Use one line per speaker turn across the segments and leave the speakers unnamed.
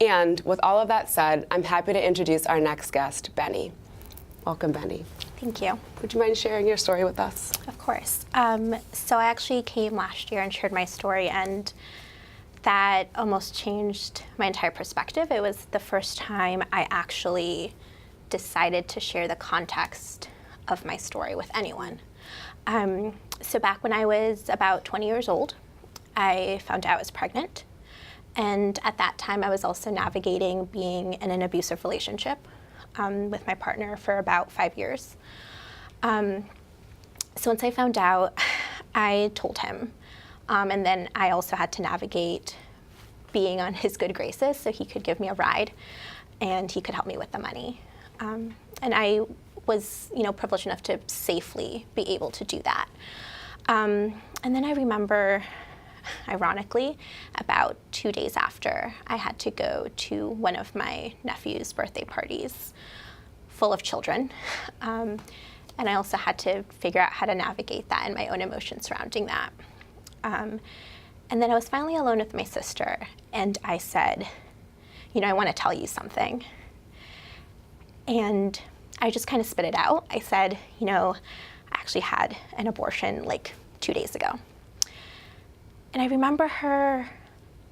And with all of that said, I'm happy to introduce our next guest, Benny. Welcome, Benny.
Thank you.
Would you mind sharing your story with us?
Of course. So I actually came last year and shared my story, and that almost changed my entire perspective. It was the first time I actually decided to share the context of my story with anyone. So back when I was about 20 years old, I found out I was pregnant. And at that time, I was also navigating being in an abusive relationship with my partner for about 5 years. So once I found out, I told him. And then I also had to navigate being on his good graces so he could give me a ride and he could help me with the money. And I was, privileged enough to safely be able to do that. And then I remember, ironically, about 2 days after, I had to go to one of my nephew's birthday parties full of children. And I also had to figure out how to navigate that and my own emotions surrounding that. And then I was finally alone with my sister, and I said, I want to tell you something. And I just kind of spit it out. I said, I actually had an abortion like 2 days ago. And I remember her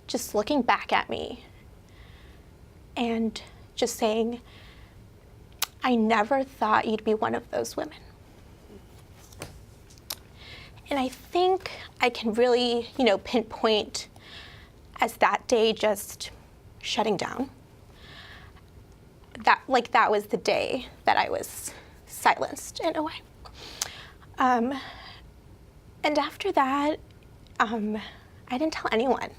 just looking back at me and just saying, I never thought you'd be one of those women. And I think I can really, pinpoint as that day just shutting down. That was the day that I was silenced in a way. And after that, I didn't tell anyone,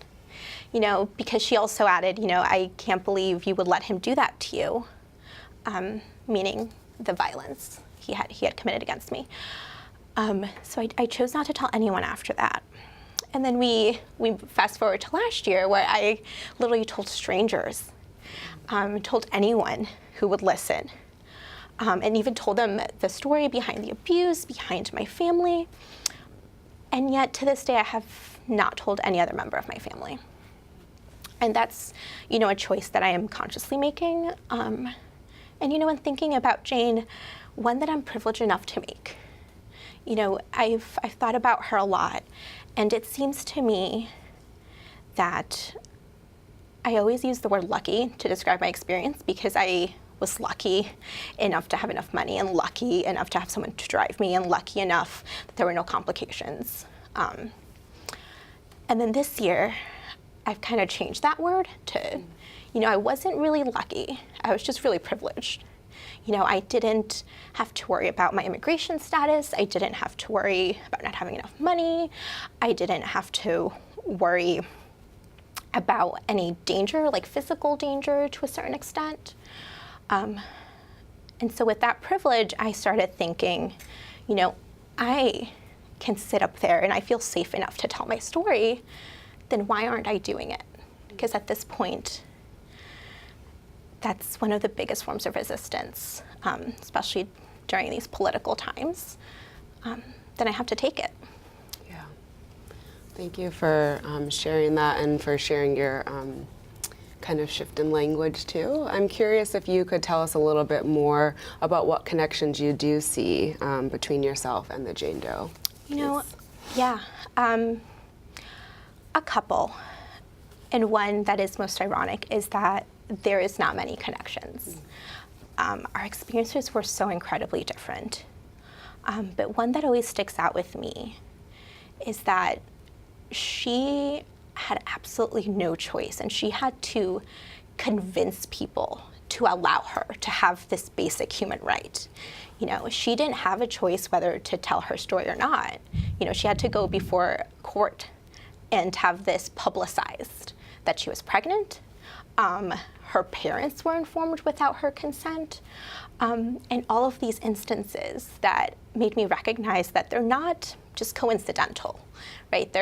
because she also added, I can't believe you would let him do that to you, meaning the violence he had committed against me. So I chose not to tell anyone after that. And then we fast forward to last year, where I literally told strangers, told anyone who would listen, and even told them the story behind the abuse, behind my family. And yet to this day, I have not told any other member of my family. And that's, a choice that I am consciously making. And, when thinking about Jane, one that I'm privileged enough to make. I've thought about her a lot, and it seems to me that I always use the word lucky to describe my experience, because I was lucky enough to have enough money, and lucky enough to have someone to drive me, and lucky enough that there were no complications. And then this year, I've kind of changed that word to, I wasn't really lucky. I was just really privileged. I didn't have to worry about my immigration status. I didn't have to worry about not having enough money. I didn't have to worry about any danger, like physical danger to a certain extent. And so with that privilege, I started thinking, I can sit up there and I feel safe enough to tell my story, then why aren't I doing it? Because at this point, that's one of the biggest forms of resistance, especially during these political times, then I have to take it.
Yeah. Thank you for sharing that and for sharing your kind of shift in language too. I'm curious if you could tell us a little bit more about what connections you do see between yourself and the Jane Doe.
Yeah, a couple. And one that is most ironic is that there is not many connections. Our experiences were so incredibly different. But one that always sticks out with me is that she had absolutely no choice, and she had to convince people to allow her to have this basic human right. She didn't have a choice whether to tell her story or not. She had to go before court and have this publicized, that she was pregnant. Her parents were informed without her consent. And all of these instances that made me recognize that they're not just coincidental, right?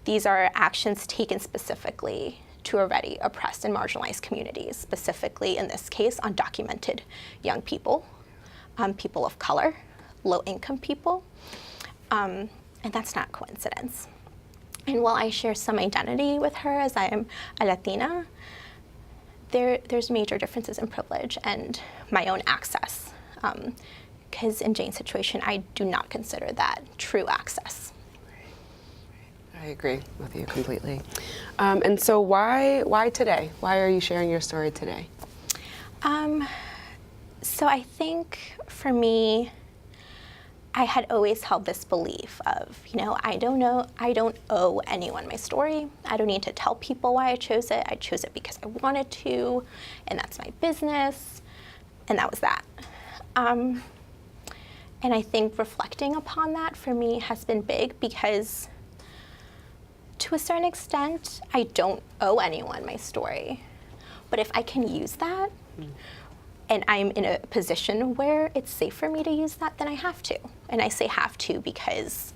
These are actions taken specifically to already oppressed and marginalized communities, specifically in this case, undocumented young people, people of color, low-income people, and that's not coincidence. And while I share some identity with her as I am a Latina, there's major differences in privilege and my own access. Because in Jane's situation, I do not consider that true access.
I agree with you completely. And so why today? Why are you sharing your story today?
So I think for me, I had always held this belief of, I don't owe anyone my story. I don't need to tell people why I chose it. I chose it because I wanted to, and that's my business, and that was that. And I think reflecting upon that for me has been big because to a certain extent, I don't owe anyone my story. But if I can use that, and I'm in a position where it's safe for me to use that, then I have to. And I say have to because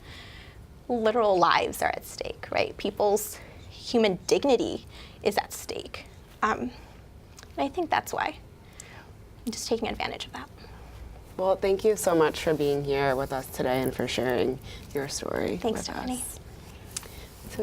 literal lives are at stake, right? People's human dignity is at stake. And I think that's why. I'm just taking advantage of that.
Well, thank you so much for being here with us today and for sharing your story
Thanks,
with
Stephanie.
us.